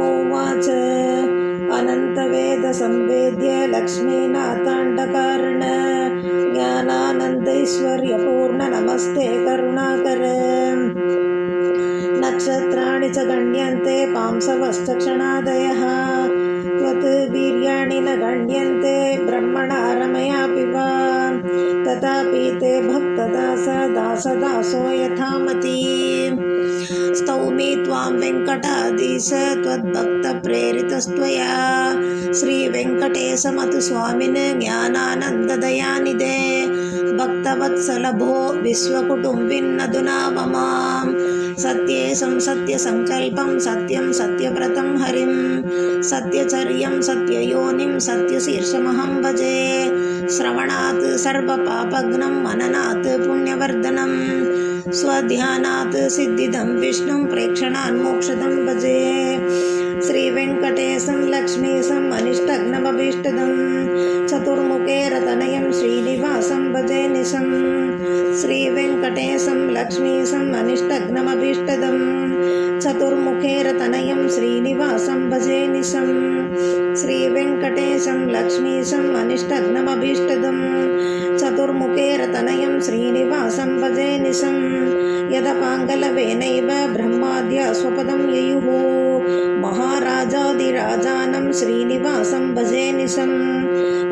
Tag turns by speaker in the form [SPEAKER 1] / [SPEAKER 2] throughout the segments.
[SPEAKER 1] उवाच अनन्तवेदसंवेद्य लक्ष्मीनाथाण्डकारण ज्ञानानन्दैश्वर्यपूर्ण नमस्ते करुणाकर। नक्षत्राणि च गण्यन्ते पांसवश्च क्षणादयः त्वत् वीर्याणि न गण्यन्ते ब्रह्मणा रमयापि वा तथापि ते भक्तदासो यथामति। स्तौमि त्वां वेङ्कटाधीश त्वद्भक्तप्रेरितस्त्वया श्रीवेङ्कटेशमतु स्वामिन् ज्ञानानन्ददयानिधे भक्तवत्सलभो विश्वकुटुम्बिन्नधुना मम सत्येशं सत्यसङ्कल्पं सत्यं सत्यव्रतं हरिं सत्यचर्यं सत्ययोनिं सत्यशीर्षमहं भजे। श्रवणात् सर्वपापघ्नं मननात् पुण्यवर्धनं स्वध्यानात् सिद्धिदं विष्णुं प्रेक्षणान् मोक्षदं भजे। श्रीवेङ्कटेशं लक्ष्मीशम् अनिष्टघ्नमभीष्टदं चतुर्मुखेरतनयं श्रीनिवासं भजे निशम्। श्रीवेङ्कटेशं लक्ष्मीशम् अनिष्टघ्नमभीष्टदं चतुर्मुखेरतनयं श्रीनिवासं भजे निशम्। श्रीवेङ्कटेशं लक्ष्मीशम् अनिष्टघ्नमभीष्टदं चतुर्मुखेरतनयं श्रीनिवासं भजे निशम्। यदपाङ्गलवेनैव ब्रह्माद्य स्वपदं ययुः महाराजाधिराजानं श्रीनिवासं भजे निशम्।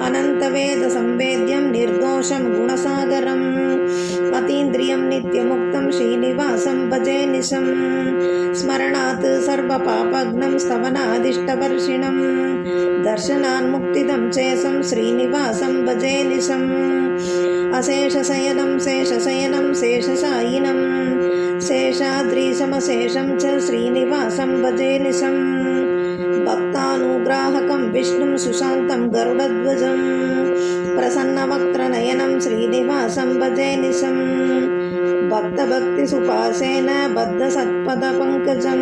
[SPEAKER 1] अनन्तवेदसंवेद्यं निर्दोषं गुणसागरम् अतीन्द्रियं नित्यमुक्तं श्रीनिवासं भजे निशम्। स्मरणात् सर्वपापघ्नं स्तवनादिष्टवर्षिणं दर्शनान्मुक्तिदं चेशं श्रीनिवासं भजे निशम्। अशेषशयनं शेषशयनं शेषशायिनं शेषाद्रीशमशेषं च श्रीनिवासं भजे निशम्। भक्तानुग्राहकं विष्णुं सुशान्तं गरुडध्वजं प्रसन्नवक्त्रनयनं श्रीनिवासं भजे निशम्। भक्तभक्तिसुपासेन बद्धसत्पदपङ्कजं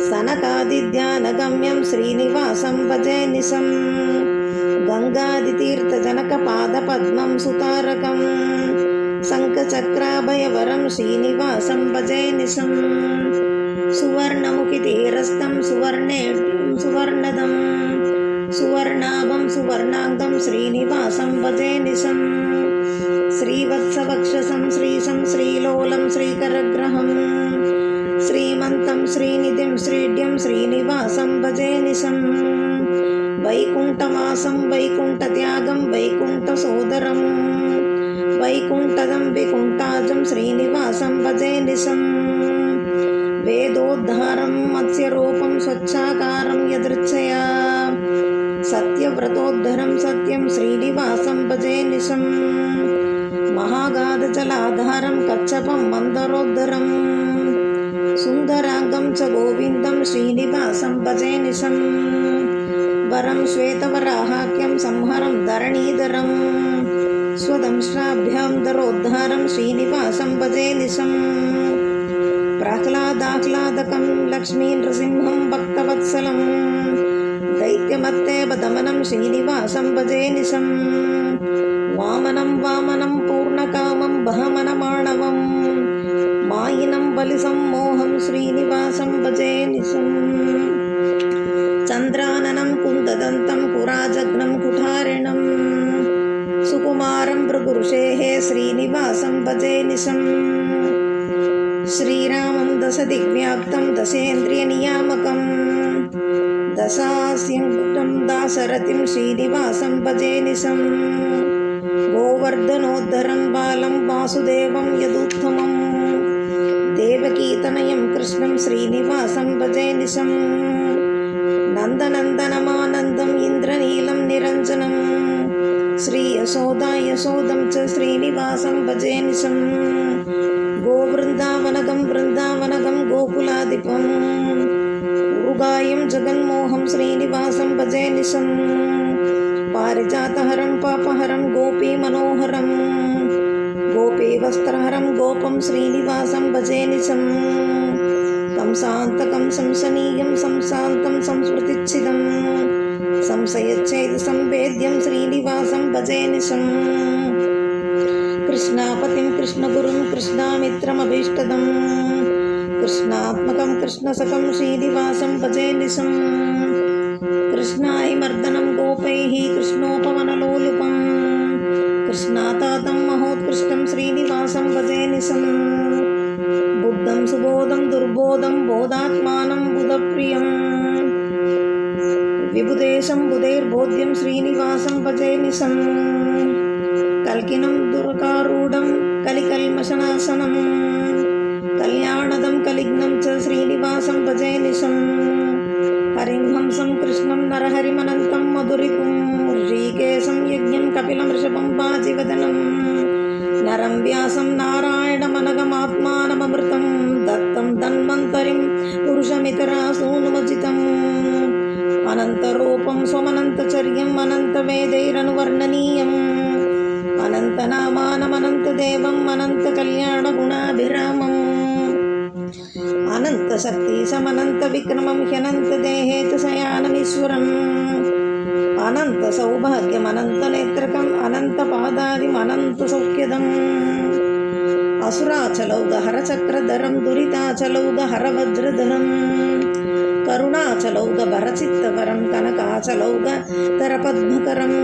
[SPEAKER 1] सनकादिध्यानगम्यं श्रीनिवासं भजे निशम्। गङ्गादितीर्थजनकपादपद्मं सुतारकं शङ्खचक्राभयवरं श्रीनिवासं भजे निशम्। सुवर्णमुखितीरस्थं सुवर्णदं सुवर्णाभं सुवर्णाङ्गं श्रीनिवासं भजे निशम्। श्रीवत्सवक्षसं श्रीशं श्रीलोलं श्रीकरग्रहं श्रीमन्तं श्रीनिधिं श्रीड्यं श्रीनिवासं भजे निशम्। वैकुण्ठमासं वैकुण्ठत्यागं वैकुण्ठसोदरं वैकुण्ठदं विकुण्ठाजं श्रीनिवासं भजे निशम्। वेदोद्धारं मत्स्यरूपं स्वच्छाकारं यदृच्छया सत्यव्रतोद्धरं सत्यं श्रीनिवासं भजे निशम्। महागाधजलाधारं कच्छपं मन्दरोद्धरं सुन्दराङ्गं च गोविन्दं श्रीनिवासं भजे निशम्। वरं श्वेतवराहाख्यं संहरं धरणीधरं स्वदंष्ट्राभ्यां दरोद्धारं श्रीनिवासं भजे निशम्। प्रह्लादाह्लादकं लक्ष्मीनृसिंहं भक्तवत्सलं दैत्यमत्तेव दमनं श्रीनिवासं भजे निशम्। वामनं वामनं पूर्णकामं बहमनमाणवं मायिनं बलिसम्मोहं श्रीनिवासं भजे निशम्। चन्द्राननं कुन्ददन्तं कुराजघ्नं कुठारिणं सुकुमारं भृगुरुषेः श्रीनिवासं भजे निशम्। श्रीरामं दशदिग्व्याप्तं दशेन्द्रियनियामकं दशास्यङ्कुटं दाशरथिं श्रीनिवासं भजे निशम्। गोवर्धनोद्धरं बालं वासुदेवं यदुत्तमं देवकीतनयं कृष्णं श्रीनिवासं भजे निशम्। नन्दनन्दनमानन्दम् इन्द्रनीलं निरञ्जनं श्रीयशोदायशोदं च श्रीनिवासं भजे निशम्। गोवृन्दावनगं वृन्दावनगं गोकुलाधिपं उरुगायं जगन्मोहं श्रीनिवासं भजे निशम्। पारिजातहरं पापहरं गोपीमनोहरं गोपीवस्त्रहरं गोपं श्रीनिवासं भजे निशम्। कंसान्तकं संसनीयं संशान्तं संस्मृतिच्छिदं संशयच्छेद संवेद्यं श्रीनिवासं भजे निशम्। कृष्णापतिं कृष्णगुरुं कृष्णामित्रमभीष्टदं कृष्णात्मकं कृष्णसखं श्रीनिवासं भजे निशम् कृष्णाय मर्दनं गोपैः कृष्णोपवनलोलुपं कृष्णातातं महोत्कृष्टं श्रीनिवासं भजे निशम् बुद्धं सुबोधं दुर्बोधं बोधात्मानं बुधप्रियं विबुधेशं बुधैर्बोध्यं श्रीनिवासं भजे निशम् कल्किनं दुर्गारूढं कलिकल्मषनाशनं कल्याणदं कलिघ्नं च श्रीनिवासं भजे निशम् हरिं हंसं कृष्णं नरहरिमनन्तं मधुरिपुं ऋषिकेशं यज्ञं कपिलं वृषभं वाजिवदनं नरं व्यासं नारायणमनघमात्मानममृतं दत्तं धन्वन्तरिं पुरुषमितरासूनुमजितम् अनन्तरूपं स्वमनन्तचर्यम् अनन्तवेदैरनुवर्णनीयम् अनन्तनामानमनन्तदेवम् अनन्तकल्याणगुणाभिरामम् अनन्तशक्तिसमनन्तविक्रमं ह्यनन्तदेहे च शयानमीश्वरम् अनन्तसौभाग्यमनन्तनेत्रकम् अनन्तपादादिम् अनन्तसौख्यदम् असुराचलौघहरचक्रधरं दुरिताचलौघहरवज्रधरम् करुणाचलौघभरचित्तवरं कनकाचलौघधरपद्मकरम्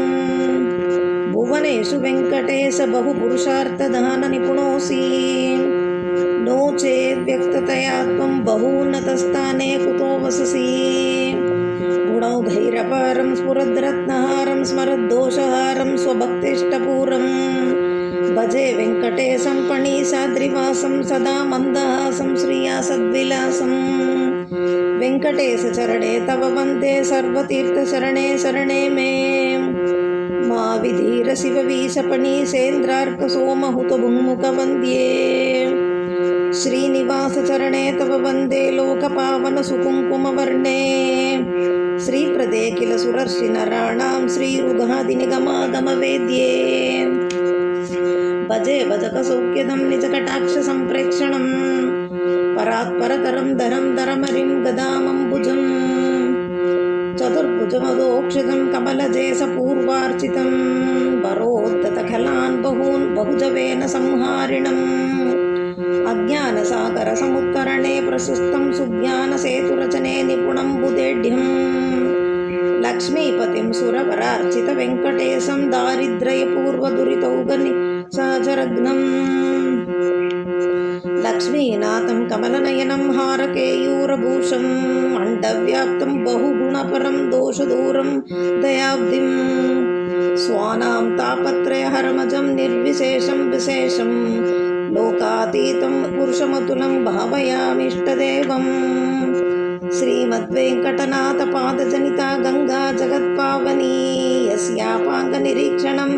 [SPEAKER 1] भुवनेषु वेङ्कटेश बहुपुरुषार्थदाननिपुणोऽसि नो चेद्व्यक्ततया त्वं बहून्नतस्थाने कुतो वससि गुणौघैरपारं स्फुरद्रत्नहारं स्मरद्दोषहारं स्वभक्तिष्टपूरं भजे वेङ्कटेशं पणीसाद्रिवासं सदा मन्दहासं श्रिया सद्विलासं वेङ्कटेशचरणे तव वन्दे सर्वतीर्थशरणे शरणे मे मा विधीर शिववीशपणीसेन्द्रार्कसोमहुतभुङ्मुखवन्द्ये श्रीनिवासचरणे तव वन्दे लोकपावनसुकुङ्कुमवर्णे श्रीप्रदे किल सुरर्षिनराणां श्रीरुगादिनिगमागमवेद्ये भजे भजकसौख्यदं निजकटाक्षसम्प्रेक्षणं परात्परतरं धरं धरमरिं गदामम्बुजं चतुर्भुजमदोक्षितं कमलजेशपूर्वार्चितं वरोद्धतखलान् बहून् बहुजवेन संहारिणम् अज्ञानसागरसमुत्तरणे प्रशस्तं सुज्ञानसेतुरचने निपुणं बुधेढ्यं लक्ष्मीपतिं सुरवरार्चितवेङ्कटेशं दारिद्र्यपूर्वदुरितौगनिशाचरघ्नं लक्ष्मीनाथं कमलनयनं हारकेयूरभूषम् अण्डव्याप्तं बहुगुणपरं दोषदूरं दयाब्धिं स्वानां तापत्रयहरमजं निर्विशेषं विशेषं लोकातीतं पुरुषमतुलं भावयामीष्टदेवम् श्रीमद्वेङ्कटनाथपादजनिता गङ्गा जगत्पावनी यस्यापाङ्गनिरीक्षणं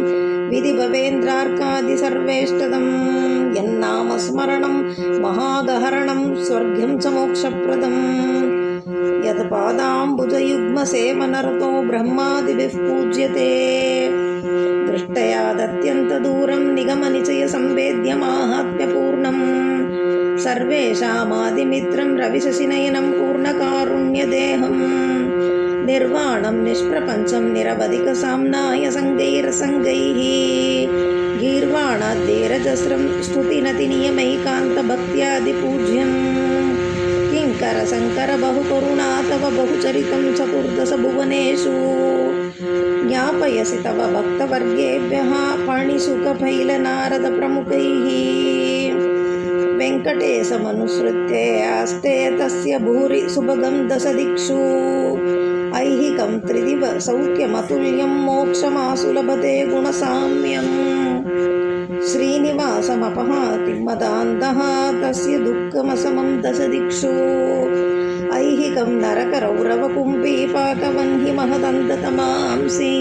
[SPEAKER 1] विधिभवेन्द्रार्कादिसर्वेष्टदं यन्नामस्मरणं महागहरणं स्वर्ग्यं च मोक्षप्रदम् यत्पादाम्बुजयुग्मसेवनरतो ब्रह्मादिभिः पूज्यते दृष्टयादत्यन्तदूरं निगमनिचयसंवेद्यमाहात्म्यपूर्णं सर्वेषामादिमित्रं रविशशिनयनं पूर्णकारुण्यदेहं निर्वाणं निष्प्रपञ्चं निरवधिकसाम्नाय सङ्गैरसङ्गैः गीर्वाणाद्यैरजस्रं स्तुतिनतिनियमैकान्तभक्त्यादिपूज्यं किङ्करशङ्कर बहुकरुणा तव बहुचरितं चतुर्दशभुवनेषु ज्ञापयसि तव भक्तवर्गेभ्यः पाणिसुखफैलनारदप्रमुखैः वेङ्कटेशमनुसृत्य आस्ते तस्य भूरि सुभगं दशदिक्षु ऐहिकं त्रिदिव सौख्यमतुल्यं मोक्षमासुलभते गुणसाम्यं श्रीनिवासमपहाति मदान्तः तस्य दुःखमसमं दशदिक्षु ऐहिकं नरकरौरवकुम्भीपाकवह्नि महदन्ततमांसि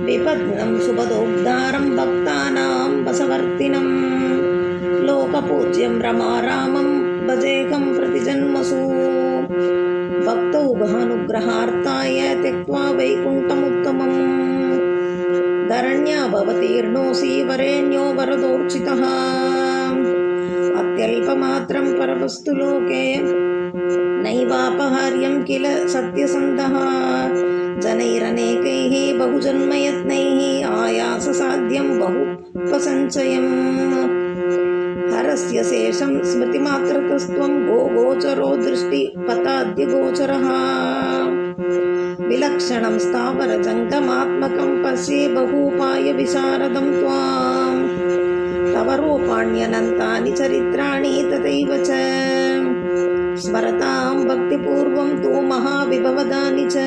[SPEAKER 1] विपद्नं सुभदोद्धारं भक्तानां बसवर्तिनं लोकपूज्यं रमारामं भजेकं प्रतिजन्मसु भक्तौघानुग्रहार्थाय त्यक्त्वा वैकुण्ठमुत्तमम् धरण्या भवतीर्णोऽसि वरेण्यो वरदोर्चितः अत्यल्पमात्रं परवस्तु लोके नैवापहार्यं किल सत्यसन्धः जनैरनेकैः बहुजन्मयत्नैः आयाससाध्यं बहुपसञ्चयम् हरस्य शेषं स्मृतिमात्रतस्त्वं गोगोचरो दृष्टिपथाद्यगोचरः विलक्षणं स्थावरजङ्गमात्मकं पश्ये बहूपायविशारदं त्वां तव रूपाण्यनन्तानि चरित्राणि तथैव च स्मरतां भक्तिपूर्वं तु महाविभवदानि च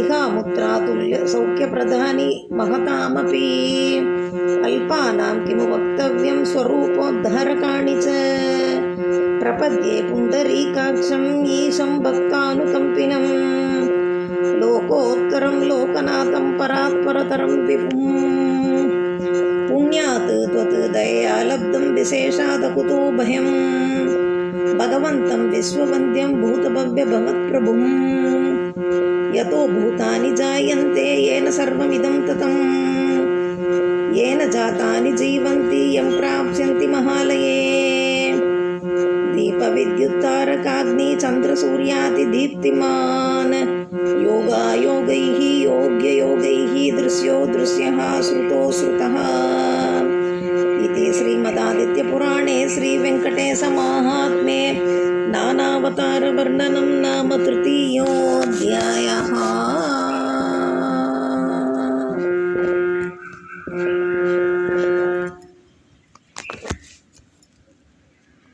[SPEAKER 1] इहामुत्रातुल्यसौख्यप्रदानि महतामपि अल्पानां किमु वक्तव्यं स्वरूपोद्धारकाणि च प्रपद्ये पुण्डरीकाक्षं ईशं भक्तानुकम्पिनं लोकोत्तरं लोकनाथं परात्परतरं विभुं पुण्यात् त्वत् दयया लब्धं विशेषादकुतो भयं भगवन्तं विश्ववन्द्यं भूतभव्यभवत्प्रभुं यतो भूतानि जायन्ते येन सर्वमिदं ततं येन जातानि जीवन्ति यं प्राप्स्यन्ति महालये दीपविद्युत्तारकाग्निचन्द्रसूर्यातिदीप्तिमान् योगायोगैः योग्ययोगैः दृश्यो दृश्यः श्रुतो श्रुतः इति श्रीमदादित्यपुराणे श्रीवेङ्कटेशमाहात्म्ये नानावतारवर्णनं नाम तृतीय